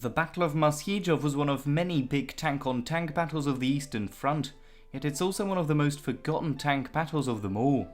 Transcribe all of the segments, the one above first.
The Battle of Maciejow was one of many big tank-on-tank battles of the Eastern Front, yet it's also one of the most forgotten tank battles of them all.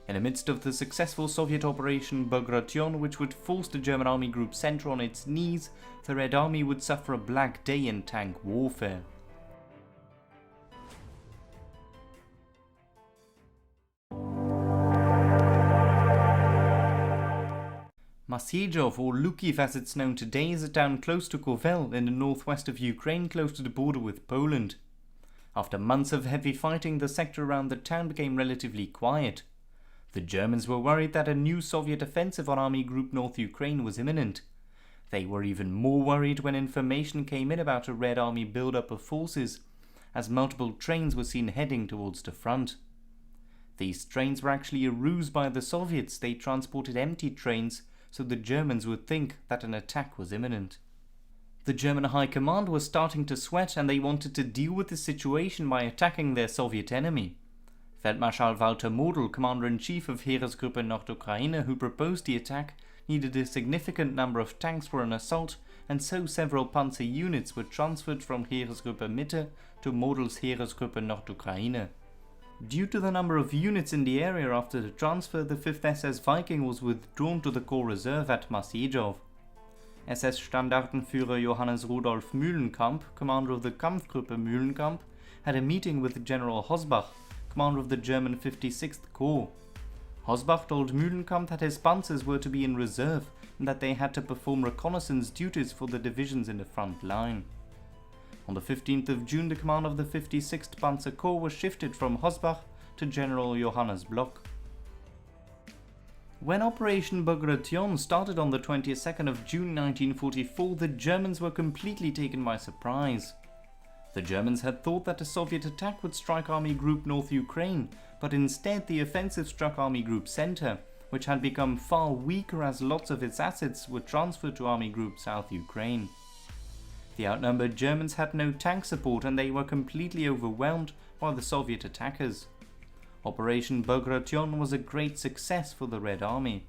In the midst of the successful Soviet Operation Bagration, which would force the German Army Group Center on its knees, the Red Army would suffer a black day in tank warfare. Maciejow, or Lukiv as it's known today, is a town close to Kovel in the northwest of Ukraine, close to the border with Poland. After months of heavy fighting, the sector around the town became relatively quiet. The Germans were worried that a new Soviet offensive on Army Group North Ukraine was imminent. They were even more worried when information came in about a Red Army build-up of forces, as multiple trains were seen heading towards the front. These trains were actually a ruse by the Soviets. They transported empty trains so the Germans would think that an attack was imminent. The German High Command was starting to sweat, and they wanted to deal with the situation by attacking their Soviet enemy. Feldmarschall Walter Model, Commander-in-Chief of Heeresgruppe Nordukraine, who proposed the attack, needed a significant number of tanks for an assault, and so several panzer units were transferred from Heeresgruppe Mitte to Model's Heeresgruppe Nordukraine. Due to the number of units in the area after the transfer, the 5th SS Wiking was withdrawn to the Corps Reserve at Maciejow. SS Standartenführer Johannes Rudolf Mühlenkamp, commander of the Kampfgruppe Mühlenkamp, had a meeting with General Hosbach, commander of the German 56th Corps. Hosbach told Mühlenkamp that his panzers were to be in reserve and that they had to perform reconnaissance duties for the divisions in the front line. On the 15th of June, the command of the 56th Panzer Corps was shifted from Hosbach to General Johannes Block. When Operation Bagration started on the 22nd of June 1944, the Germans were completely taken by surprise. The Germans had thought that a Soviet attack would strike Army Group North Ukraine, but instead the offensive struck Army Group Center, which had become far weaker as lots of its assets were transferred to Army Group South Ukraine. The outnumbered Germans had no tank support, and they were completely overwhelmed by the Soviet attackers. Operation Bagration was a great success for the Red Army.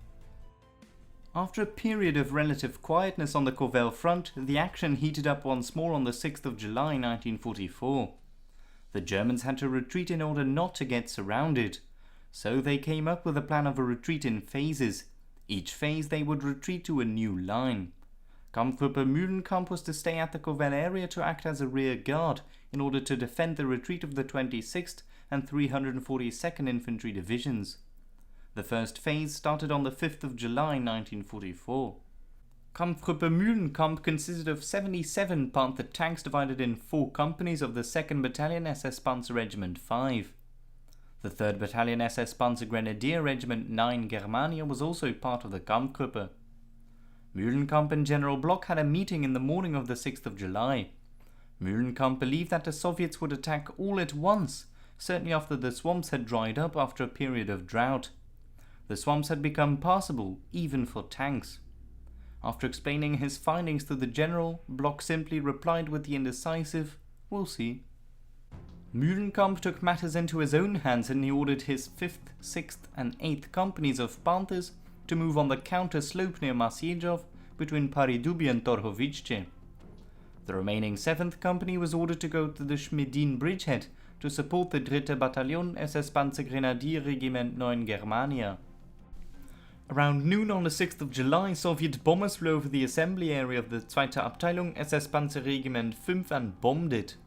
After a period of relative quietness on the Kovel front, the action heated up once more on the 6th of July 1944. The Germans had to retreat in order not to get surrounded, so they came up with a plan of a retreat in phases. Each phase they would retreat to a new line. Kampfgruppe Mühlenkamp was to stay at the Kovel area to act as a rear guard in order to defend the retreat of the 26th and 342nd Infantry Divisions. The first phase started on the 5th of July 1944. Kampfgruppe Mühlenkamp consisted of 77 Panther tanks divided in 4 companies of the 2nd Battalion SS-Panzer Regiment 5. The 3rd Battalion SS-Panzer Grenadier Regiment 9 Germania was also part of the Kampfgruppe. Mühlenkamp and General Block had a meeting in the morning of the 6th of July. Mühlenkamp believed that the Soviets would attack all at once, certainly after the swamps had dried up after a period of drought. The swamps had become passable, even for tanks. After explaining his findings to the general, Block simply replied with the indecisive, "We'll see." Mühlenkamp took matters into his own hands, and he ordered his 5th, 6th and 8th companies of Panthers to move on the counter slope near Maciejow between Paridubi and Torhovice. The remaining 7th company was ordered to go to the Schmedin bridgehead to support the 3. Bataillon SS-Panzer Regiment 9 Germania. Around noon on the 6th of July, Soviet bombers flew over the assembly area of the 2. Abteilung SS-Panzer Regiment 5 and bombed it.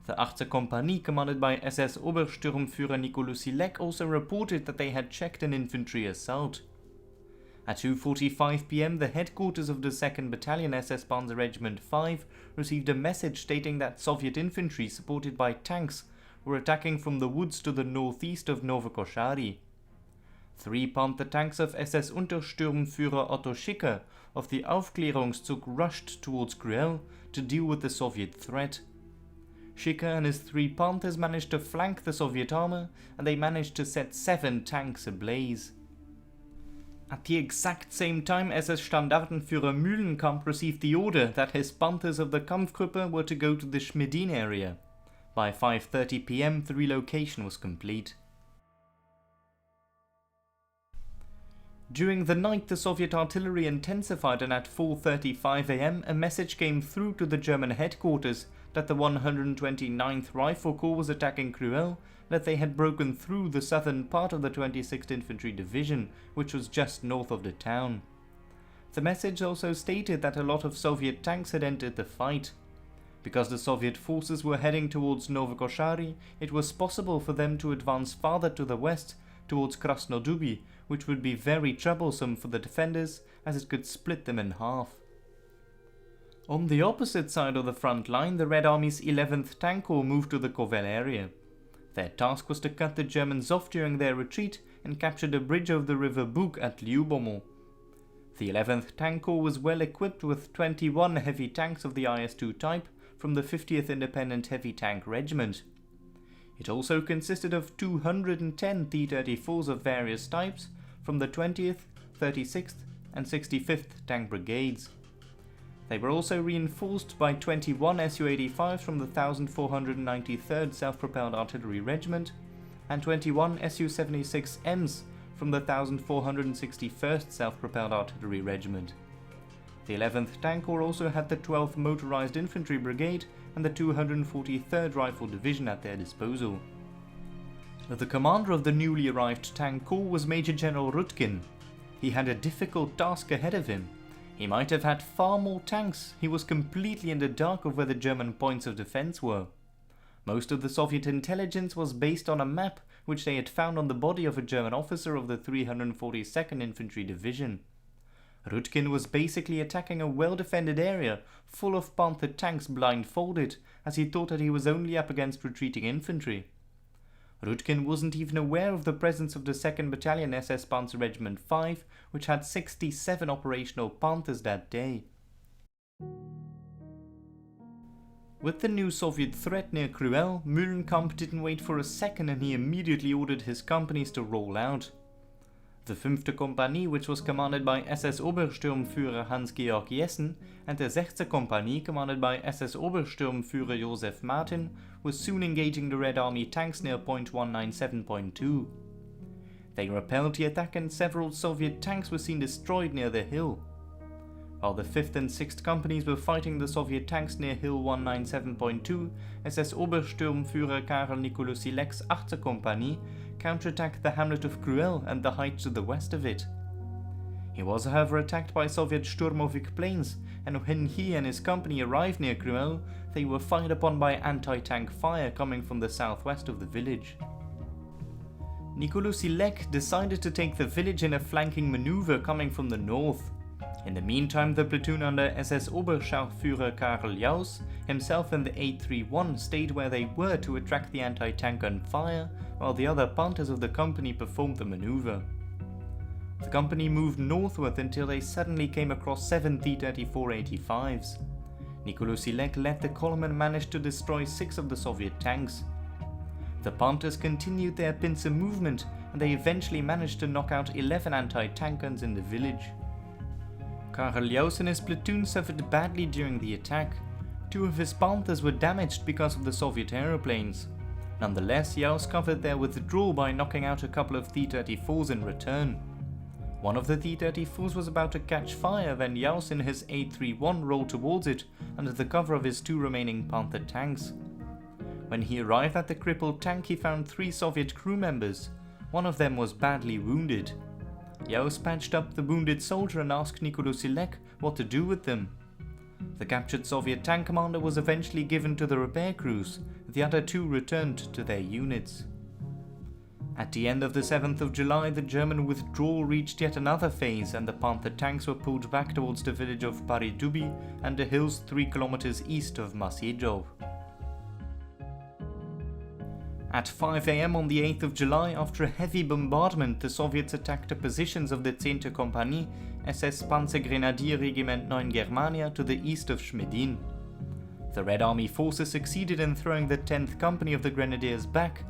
The 8th Kompanie, commanded by SS Obersturmführer Nicolas Silek, also reported that they had checked an infantry assault. At 2:45 p.m, the headquarters of the 2nd Battalion SS-Panzer Regiment 5 received a message stating that Soviet infantry supported by tanks were attacking from the woods to the northeast of Novokoshari. 3 Panther tanks of SS Untersturmführer Otto Schicker of the Aufklärungszug rushed towards Gruel to deal with the Soviet threat. Schicker and his 3 Panthers managed to flank the Soviet armor, and they managed to set 7 tanks ablaze. At the exact same time, SS Standartenführer Mühlenkamp received the order that his Panthers of the Kampfgruppe were to go to the Schmedin area. By 5:30 p.m, the relocation was complete. During the night, the Soviet artillery intensified, and at 4:35 am a message came through to the German headquarters that the 129th Rifle Corps was attacking Cruel, that they had broken through the southern part of the 26th Infantry Division, which was just north of the town. The message also stated that a lot of Soviet tanks had entered the fight. Because the Soviet forces were heading towards Novokoshari, it was possible for them to advance farther to the west, towards Krasnoduby, which would be very troublesome for the defenders, as it could split them in half. On the opposite side of the front line, the Red Army's 11th Tank Corps moved to the Kovel area. Their task was to cut the Germans off during their retreat and capture the bridge over the river Bug at Lyubomel. The 11th Tank Corps was well equipped with 21 heavy tanks of the IS-2 type from the 50th Independent Heavy Tank Regiment. It also consisted of 210 T-34s of various types from the 20th, 36th and 65th Tank Brigades. They were also reinforced by 21 Su-85s from the 1493rd Self-Propelled Artillery Regiment and 21 Su-76Ms from the 1461st Self-Propelled Artillery Regiment. The 11th Tank Corps also had the 12th Motorized Infantry Brigade and the 243rd Rifle Division at their disposal. The commander of the newly arrived Tank Corps was Major General Rutkin. He had a difficult task ahead of him. He might have had far more tanks. He was completely in the dark of where the German points of defense were. Most of the Soviet intelligence was based on a map which they had found on the body of a German officer of the 342nd Infantry Division. Rutkin was basically attacking a well-defended area full of Panther tanks blindfolded, as he thought that he was only up against retreating infantry. Rutkin wasn't even aware of the presence of the 2nd Battalion SS Panzer Regiment 5, which had 67 operational Panthers that day. With the new Soviet threat near Cruel, Mühlenkamp didn't wait for a second and he immediately ordered his companies to roll out. The 5th Kompanie, which was commanded by SS Obersturmführer Hans-Georg Jessen, and the 6th Kompanie, commanded by SS Obersturmführer Josef Martin, was soon engaging the Red Army tanks near point 197.2. They repelled the attack and several Soviet tanks were seen destroyed near the hill. While the 5th and 6th companies were fighting the Soviet tanks near hill 197.2, SS Obersturmführer Karl Nikolosilek's 8th Kompanie counterattacked the hamlet of Cruel and the heights to the west of it. He was however attacked by Soviet Sturmovik planes, and when he and his company arrived near Cruel, they were fired upon by anti-tank fire coming from the southwest of the village. Nikolosilek decided to take the village in a flanking maneuver coming from the north. In the meantime, the platoon under SS Oberscharführer Karl Jaus, himself and the 831 stayed where they were to attract the anti-tank gunfire, while the other Panthers of the company performed the maneuver. The company moved northward until they suddenly came across 7 T-34-85s. Nikolosilek led the column and managed to destroy 6 of the Soviet tanks. The Panthers continued their pincer movement and they eventually managed to knock out 11 anti-tank guns in the village. Karl Jaus and his platoon suffered badly during the attack. 2 of his Panthers were damaged because of the Soviet aeroplanes. Nonetheless, Jaus covered their withdrawal by knocking out a couple of T-34s in return. One of the T-34s was about to catch fire when Jaus in his 831 rolled towards it under the cover of his 2 remaining Panther tanks. When he arrived at the crippled tank, he found 3 Soviet crew members. One of them was badly wounded. Jaus patched up the wounded soldier and asked Nikolosilek what to do with them. The captured Soviet tank commander was eventually given to the repair crews. The other 2 returned to their units. At the end of the 7th of July, the German withdrawal reached yet another phase and the Panther tanks were pulled back towards the village of Paridubi and the hills 3 kilometers east of Maciejow. At 5 am on the 8th of July, after a heavy bombardment, the Soviets attacked the positions of the 10th Kompanie, SS-Panzer Regiment 9 Germania, to the east of Schmedin. The Red Army forces succeeded in throwing the 10th Company of the Grenadiers back,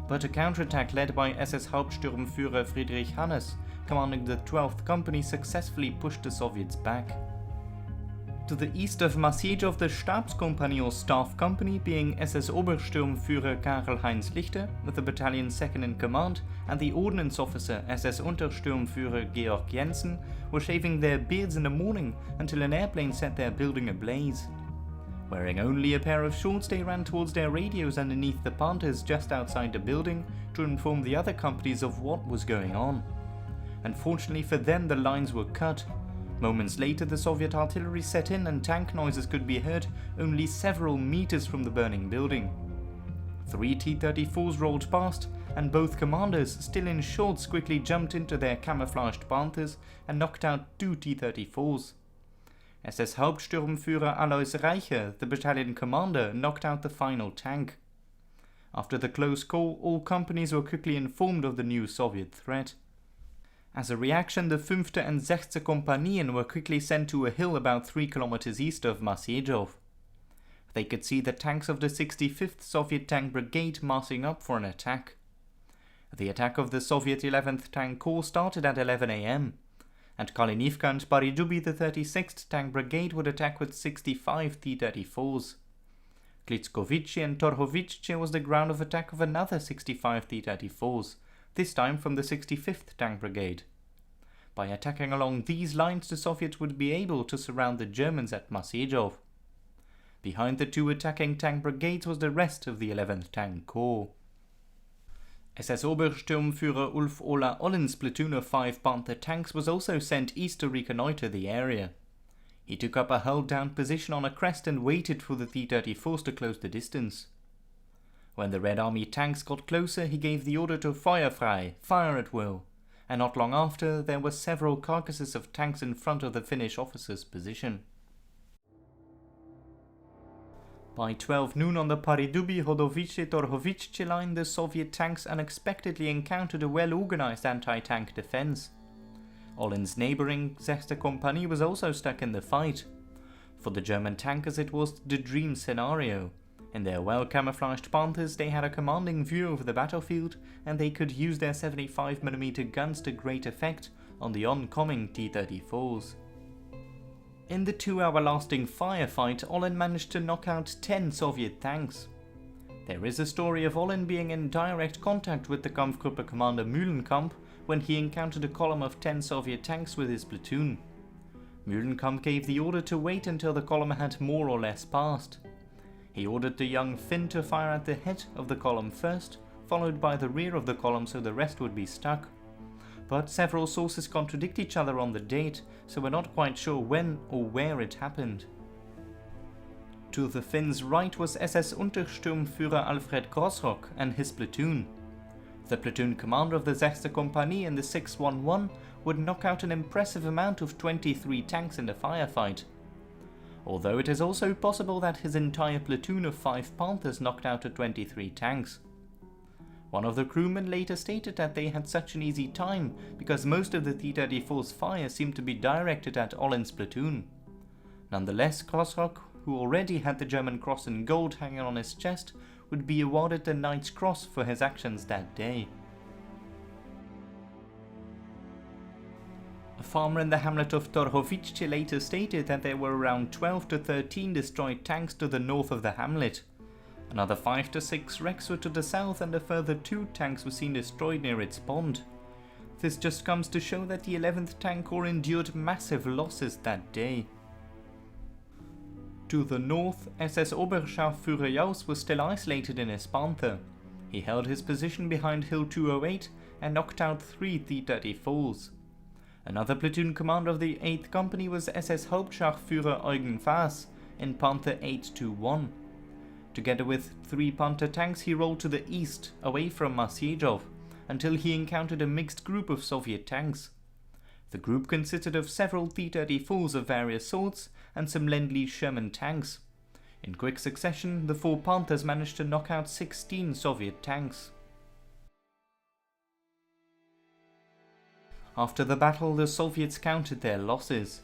but a counterattack led by SS Hauptsturmführer Friedrich Hannes, commanding the 12th Company, successfully pushed the Soviets back. To the east of Maciejow, the Stabskompanie or staff company, being SS Obersturmführer Karl-Heinz Lichter, with the battalion second in command, and the ordnance officer SS Untersturmführer Georg Jensen, were shaving their beards in the morning until an airplane set their building ablaze. Wearing only a pair of shorts, they ran towards their radios underneath the Panthers just outside the building to inform the other companies of what was going on. Unfortunately for them, the lines were cut. Moments later, the Soviet artillery set in and tank noises could be heard only several meters from the burning building. 3 T-34s rolled past, and both commanders, still in shorts, quickly jumped into their camouflaged Panthers and knocked out 2 T-34s. SS Hauptsturmführer Alois Reicher, the battalion commander, knocked out the final tank. After the close call, all companies were quickly informed of the new Soviet threat. As a reaction, the 5th and 6th Kompanien were quickly sent to a hill about 3 kilometers east of Maciejow. They could see the tanks of the 65th Soviet Tank Brigade massing up for an attack. The attack of the Soviet 11th Tank Corps started at 11 am. At Kalinivka and Batailles, the 36th Tank Brigade would attack with 65 T-34s. Klitskovice and Torhovice was the ground of attack of another 65 T-34s, this time from the 65th Tank Brigade. By attacking along these lines, the Soviets would be able to surround the Germans at Maciejow. Behind the 2 attacking tank brigades was the rest of the 11th Tank Corps. SS Obersturmführer Ulf Ola Ollen's platoon of 5 Panther tanks was also sent east to reconnoitre the area. He took up a hull-down position on a crest and waited for the T-34s to close the distance. When the Red Army tanks got closer, he gave the order to fire frei, fire at will, and not long after there were several carcasses of tanks in front of the Finnish officer's position. By 12 noon on the Paridubi-Hodovice-Torhovice line, the Soviet tanks unexpectedly encountered a well-organized anti-tank defense. Ollen's neighboring 6th Company was also stuck in the fight. For the German tankers it was the dream scenario. In their well-camouflaged Panthers, they had a commanding view over the battlefield, and they could use their 75mm guns to great effect on the oncoming T-34s. In the 2-hour lasting firefight, Ollen managed to knock out 10 Soviet tanks. There is a story of Ollen being in direct contact with the Kampfgruppe commander Mühlenkamp when he encountered a column of 10 Soviet tanks with his platoon. Mühlenkamp gave the order to wait until the column had more or less passed. He ordered the young Finn to fire at the head of the column first, followed by the rear of the column so the rest would be stuck. But several sources contradict each other on the date, so we're not quite sure when or where it happened. To the Finns' right was SS Untersturmführer Alfred Grossrock and his platoon. The platoon commander of the 6th Company in the 611 would knock out an impressive amount of 23 tanks in the firefight. Although it is also possible that his entire platoon of 5 Panthers knocked out 23 tanks. One of the crewmen later stated that they had such an easy time because most of the T-34's fire seemed to be directed at Ollen's platoon. Nonetheless, Grossrock, who already had the German cross in gold hanging on his chest, would be awarded the Knight's Cross for his actions that day. A farmer in the hamlet of Torhovice later stated that there were around 12 to 13 destroyed tanks to the north of the hamlet. Another 5 to 6 wrecks were to the south, and a further 2 tanks were seen destroyed near its pond. This just comes to show that the 11th Tank Corps endured massive losses that day. To the north, SS Oberscharführer Jaus was still isolated in his Panther. He held his position behind Hill 208 and knocked out 3 T-34s. Another platoon commander of the 8th Company was SS Hauptscharführer Eugen Faas in Panther 821. Together with 3 Panther tanks, he rolled to the east, away from Maciejow, until he encountered a mixed group of Soviet tanks. The group consisted of several T-34s of various sorts and some Lend-Lease Sherman tanks. In quick succession, the 4 Panthers managed to knock out 16 Soviet tanks. After the battle, the Soviets counted their losses.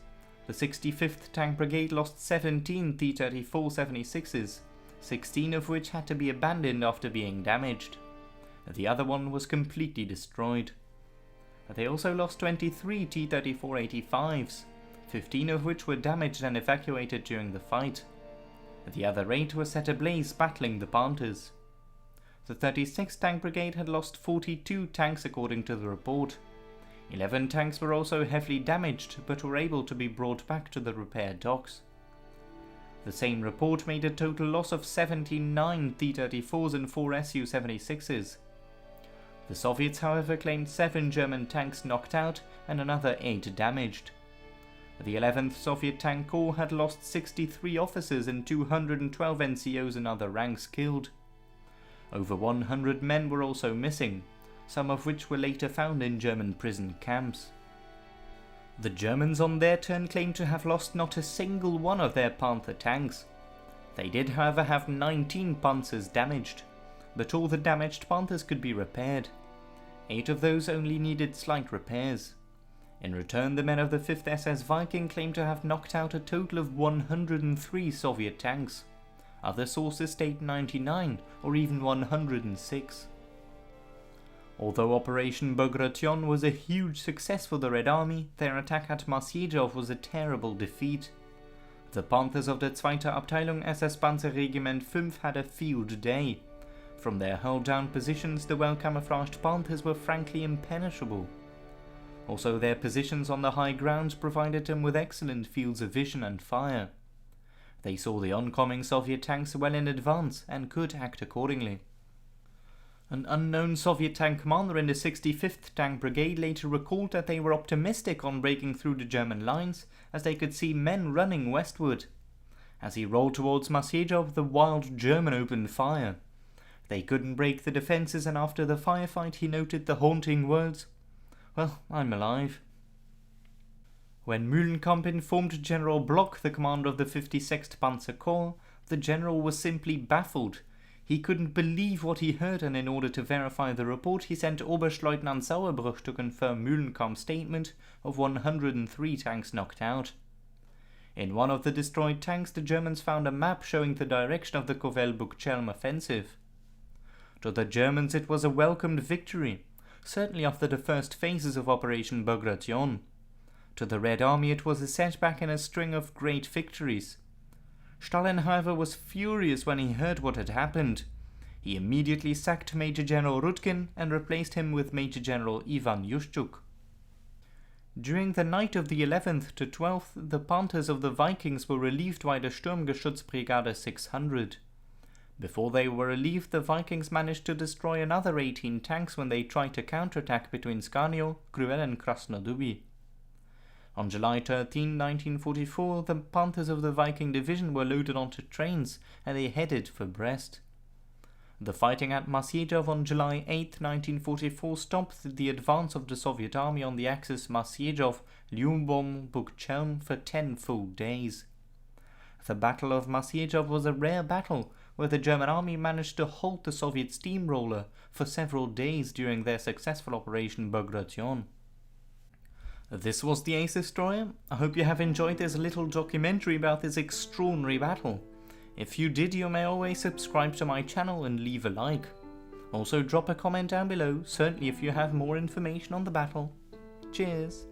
The 65th Tank Brigade lost 17 T-34-76s, 16 of which had to be abandoned after being damaged. The other one was completely destroyed. They also lost 23 T-34-85s, 15 of which were damaged and evacuated during the fight. The other 8 were set ablaze battling the Panthers. The 36th Tank Brigade had lost 42 tanks according to the report. 11 tanks were also heavily damaged but were able to be brought back to the repair docks. The same report made a total loss of 79 T-34s and 4 Su-76s. The Soviets, however, claimed 7 German tanks knocked out and another 8 damaged. The 11th Soviet Tank Corps had lost 63 officers and 212 NCOs and other ranks killed. Over 100 men were also missing, some of which were later found in German prison camps. The Germans on their turn claimed to have lost not a single one of their Panther tanks. They did, however, have 19 Panthers damaged, but all the damaged Panthers could be repaired. 8 of those only needed slight repairs. In return, the men of the 5th SS Wiking claimed to have knocked out a total of 103 Soviet tanks. Other sources state 99 or even 106. Although Operation Bagration was a huge success for the Red Army, their attack at Maciejow was a terrible defeat. The Panthers of the Zweite Abteilung SS-Panzer Regiment 5 had a field day. From their hull-down positions, the well-camouflaged Panthers were frankly impenetrable. Also, their positions on the high grounds provided them with excellent fields of vision and fire. They saw the oncoming Soviet tanks well in advance and could act accordingly. An unknown Soviet tank commander in the 65th Tank Brigade later recalled that they were optimistic on breaking through the German lines, as they could see men running westward. As he rolled towards Maciejow, the wild German opened fire. They couldn't break the defences, and after the firefight he noted the haunting words, "Well, I'm alive." When Mühlenkamp informed General Bloch, the commander of the 56th Panzer Corps, the general was simply baffled. He couldn't believe what he heard, and in order to verify the report he sent Oberstleutnant Sauerbruch to confirm Mühlenkamp's statement of 103 tanks knocked out. In one of the destroyed tanks, the Germans found a map showing the direction of the Kovel-Bukchelm offensive. To the Germans it was a welcomed victory, certainly after the first phases of Operation Bagration. To the Red Army it was a setback in a string of great victories. Stalin, however, was furious when he heard what had happened. He immediately sacked Major General Rudkin and replaced him with Major General Ivan Yushchuk. During the night of the 11th to 12th, the Panthers of the Vikings were relieved by the Sturmgeschützbrigade 600. Before they were relieved, the Vikings managed to destroy another 18 tanks when they tried to counterattack between Skanio, Gruel and Krasnoduby. On July 13, 1944, the Panthers of the Viking Division were loaded onto trains and they headed for Brest. The fighting at Maciejow on July 8, 1944 stopped the advance of the Soviet army on the axis Maciejow-Lyubom-Bukchelm for 10 full days. The Battle of Maciejow was a rare battle where the German army managed to halt the Soviet steamroller for several days during their successful Operation Bagration. This was the Ace Destroyer. I hope you have enjoyed this little documentary about this extraordinary battle. If you did, you may always subscribe to my channel and leave a like. Also drop a comment down below, certainly if you have more information on the battle. Cheers!